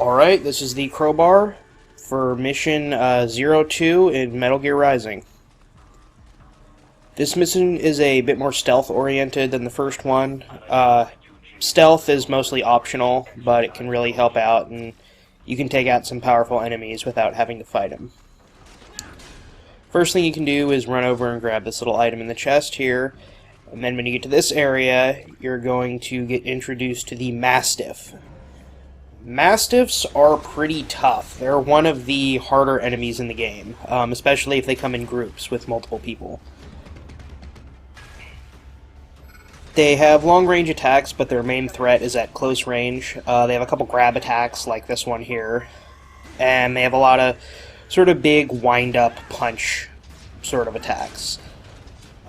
Alright, this is the crowbar for mission 02 in Metal Gear Rising. This mission is a bit more stealth-oriented than the first one. Stealth is mostly optional, but it can really help out, and you can take out some powerful enemies without having to fight them. First thing you can do is run over and grab this little item in the chest here, and then when you get to this area, you're going to get introduced to the Mastiff. Mastiffs are pretty tough. They're one of the harder enemies in the game, especially if they come in groups with multiple people. They have long-range attacks, but their main threat is at close range. They have a couple grab attacks, like this one here, and they have a lot of sort of big wind-up punch sort of attacks.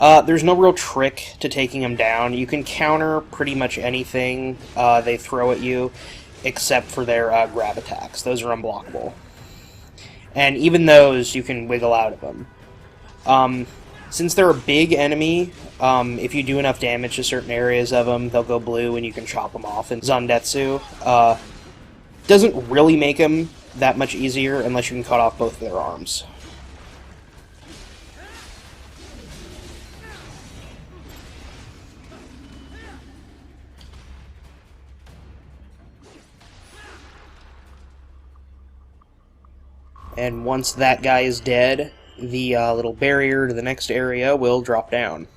There's no real trick to taking them down. You can counter pretty much anything they throw at you, except for their grab attacks. Those are unblockable. And even those, you can wiggle out of them. Since they're a big enemy, if you do enough damage to certain areas of them, they'll go blue and you can chop them off in Zangetsu. Doesn't really make them that much easier unless you can cut off both of their arms. And once that guy is dead, the little barrier to the next area will drop down.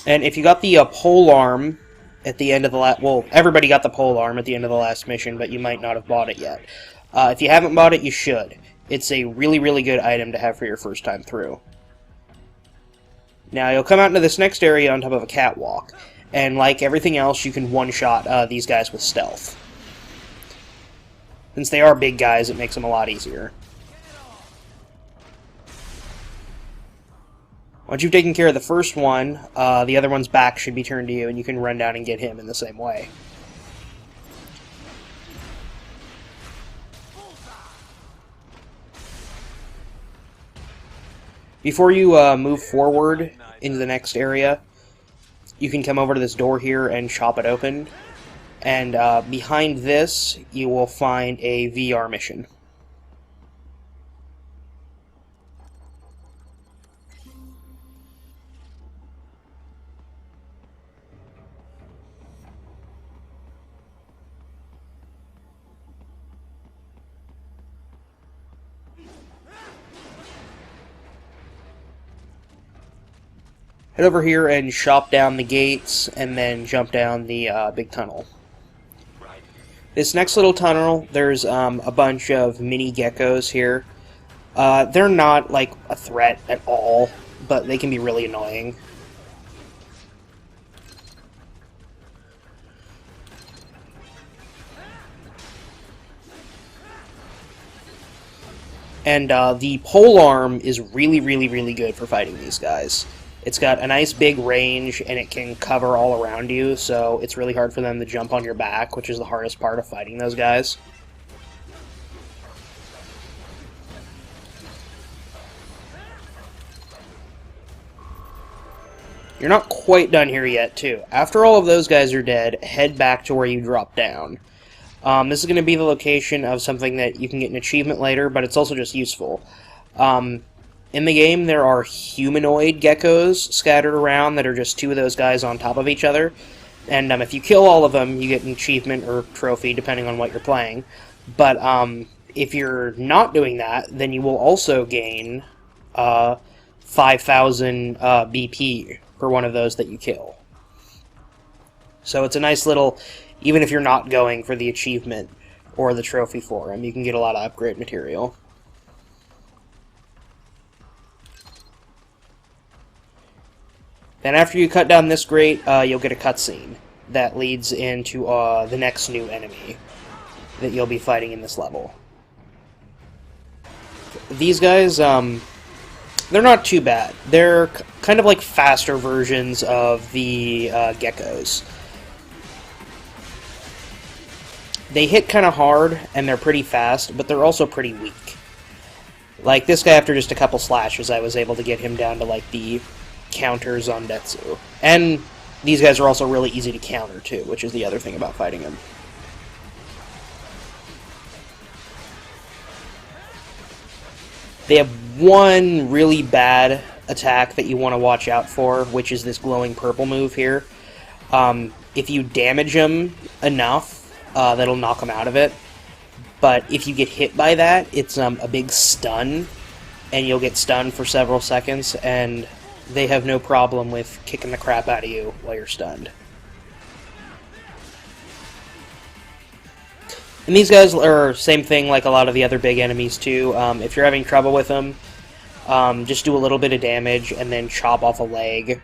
And if you got the pole arm at the end of the last... Well, everybody got the pole arm at the end of the last mission, but you might not have bought it yet. If you haven't bought it, you should. It's a really, really good item to have for your first time through. Now, you'll come out into this next area on top of a catwalk. And like everything else, you can one-shot these guys with stealth. Since they are big guys, it makes them a lot easier. Once you've taken care of the first one, the other one's back should be turned to you, and you can run down and get him in the same way. Before you move forward into the next area, you can come over to this door here and chop it open. And behind this, you will find a VR mission. Head over here and chop down the gates, and then jump down the big tunnel. This next little tunnel, there's a bunch of mini geckos here. They're not, like, a threat at all, but they can be really annoying. And the pole arm is really, really, really good for fighting these guys. It's got a nice big range, and it can cover all around you, so it's really hard for them to jump on your back, which is the hardest part of fighting those guys. You're not quite done here yet, too. After all of those guys are dead, head back to where you dropped down. This is going to be the location of something that you can get an achievement later, but it's also just useful. In the game, there are humanoid geckos scattered around that are just two of those guys on top of each other. And if you kill all of them, you get an achievement or trophy, depending on what you're playing. But if you're not doing that, then you will also gain 5,000 BP for one of those that you kill. So it's a nice little... Even if you're not going for the achievement or the trophy for them, you can get a lot of upgrade material. Then after you cut down this grate, you'll get a cutscene that leads into the next new enemy that you'll be fighting in this level. These guys, they're not too bad. They're kind of like faster versions of the geckos. They hit kind of hard, and they're pretty fast, but they're also pretty weak. Like this guy, after just a couple slashes, I was able to get him down to like the counters on Detsu. And these guys are also really easy to counter, too, which is the other thing about fighting them. They have one really bad attack that you want to watch out for, which is this glowing purple move here. If you damage them enough, that'll knock them out of it. But if you get hit by that, it's a big stun, and you'll get stunned for several seconds, and they have no problem with kicking the crap out of you while you're stunned. And these guys are same thing like a lot of the other big enemies too. If you're having trouble with them, just do a little bit of damage and then chop off a leg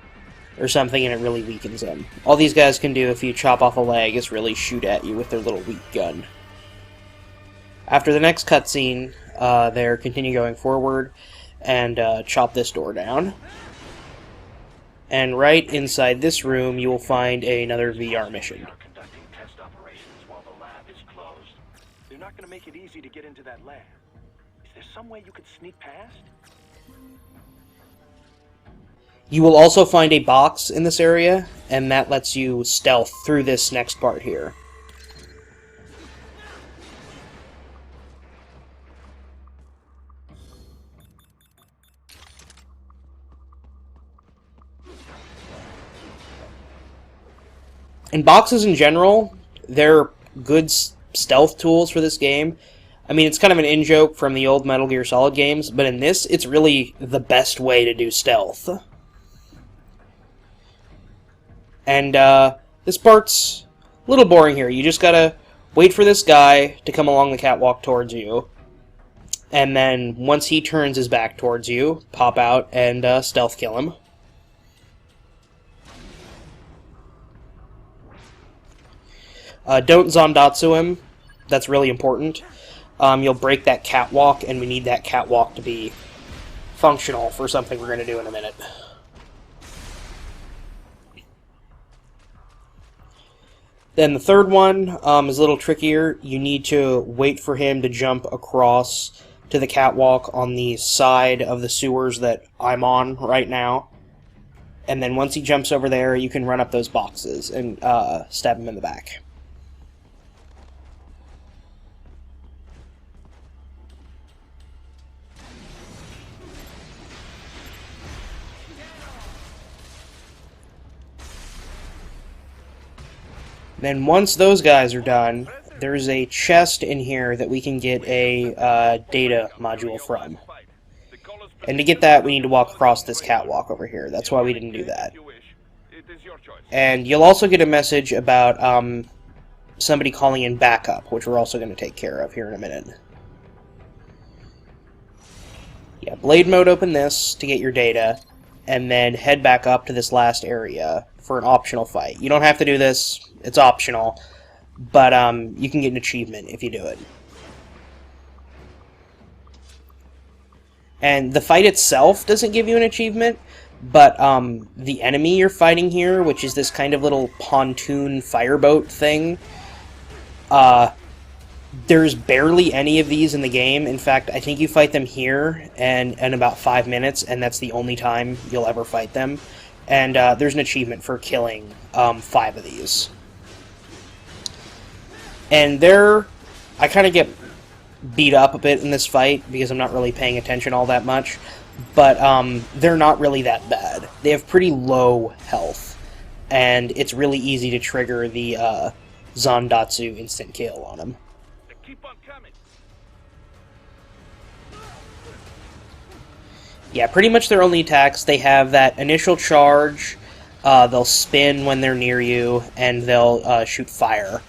or something, and it really weakens them. All these guys can do if you chop off a leg is really shoot at you with their little weak gun. After the next cutscene, they continue going forward and chop this door down. And right inside this room, you will find another VR mission. They're not going to make it easy to get into that lab. Is there some way you could sneak past? You will also find a box in this area, and that lets you stealth through this next part here. And boxes in general, they're good stealth tools for this game. I mean, it's kind of an in-joke from the old Metal Gear Solid games, but in this, it's really the best way to do stealth. And this part's a little boring here. You just gotta wait for this guy to come along the catwalk towards you, and then once he turns his back towards you, pop out and stealth kill him. Don't Zandatsu him. That's really important. You'll break that catwalk, and we need that catwalk to be functional for something we're going to do in a minute. Then the third one is a little trickier. You need to wait for him to jump across to the catwalk on the side of the sewers that I'm on right now. And then once he jumps over there, you can run up those boxes and stab him in the back. Then once those guys are done, there's a chest in here that we can get a data module from. And to get that, we need to walk across this catwalk over here. That's why we didn't do that. And you'll also get a message about somebody calling in backup, which we're also going to take care of here in a minute. Yeah, blade mode open this to get your data, and then head back up to this last area for an optional fight. You don't have to do this. It's optional, but you can get an achievement if you do it. And the fight itself doesn't give you an achievement, but the enemy you're fighting here, which is this kind of little pontoon fireboat thing, there's barely any of these in the game. In fact, I think you fight them here in about 5 minutes, and that's the only time you'll ever fight them. And there's an achievement for killing 5 of these. And I kind of get beat up a bit in this fight because I'm not really paying attention all that much, but they're not really that bad. They have pretty low health, and it's really easy to trigger the Zandatsu instant kill on them. Keep on coming. Yeah, pretty much their only attacks. They have that initial charge, they'll spin when they're near you, and they'll shoot fire.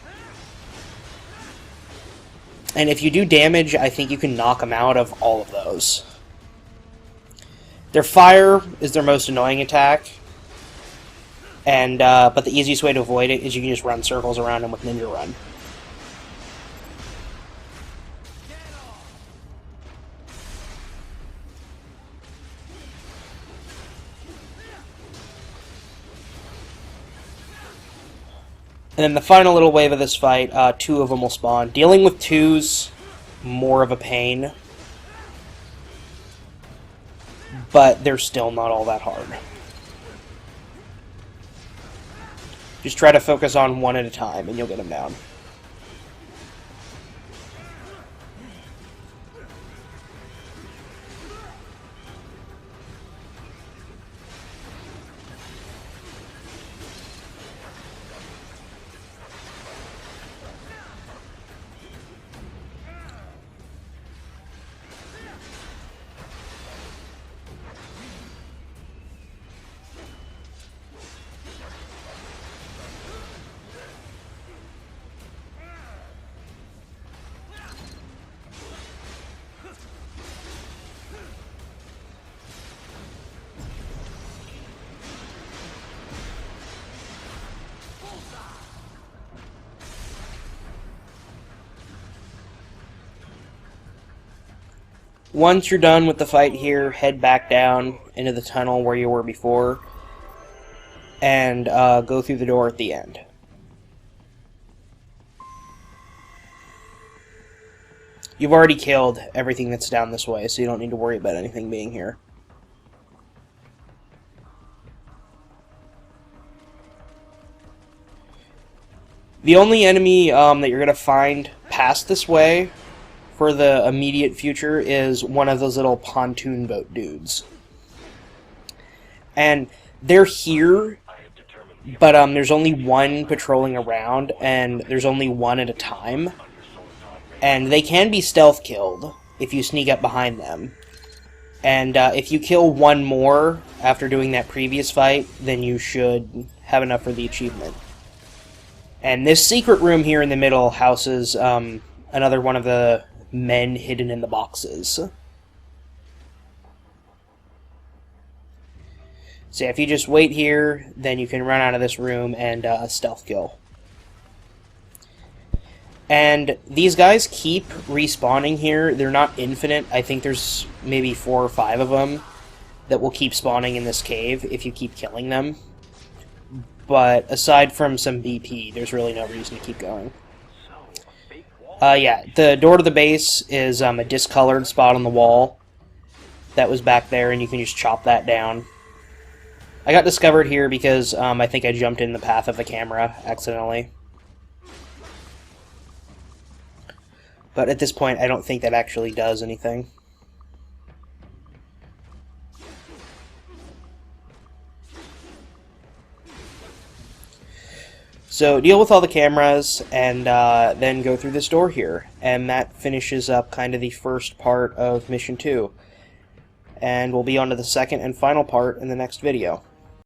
And if you do damage, I think you can knock them out of all of those. Their fire is their most annoying attack, and but the easiest way to avoid it is you can just run circles around them with Ninja Run. And then the final little wave of this fight, 2 of them will spawn. Dealing with 2's more of a pain, but they're still not all that hard. Just try to focus on one at a time, and you'll get them down. Once you're done with the fight here, head back down into the tunnel where you were before, and go through the door at the end. You've already killed everything that's down this way, so you don't need to worry about anything being here. The only enemy that you're going to find past this way for the immediate future is one of those little pontoon boat dudes. And they're here, but there's only one patrolling around, and there's only one at a time. And they can be stealth killed if you sneak up behind them. And if you kill one more after doing that previous fight, then you should have enough for the achievement. And this secret room here in the middle houses another one of the men hidden in the boxes. So if you just wait here, then you can run out of this room and stealth kill. And these guys keep respawning here. They're not infinite. I think there's maybe 4 or 5 of them that will keep spawning in this cave if you keep killing them. But aside from some BP, there's really no reason to keep going. Yeah, the door to the base is a discolored spot on the wall that was back there, and you can just chop that down. I got discovered here because I think I jumped in the path of the camera accidentally. But at this point, I don't think that actually does anything. So deal with all the cameras, and then go through this door here. And that finishes up kind of the first part of Mission 2. And we'll be on to the second and final part in the next video.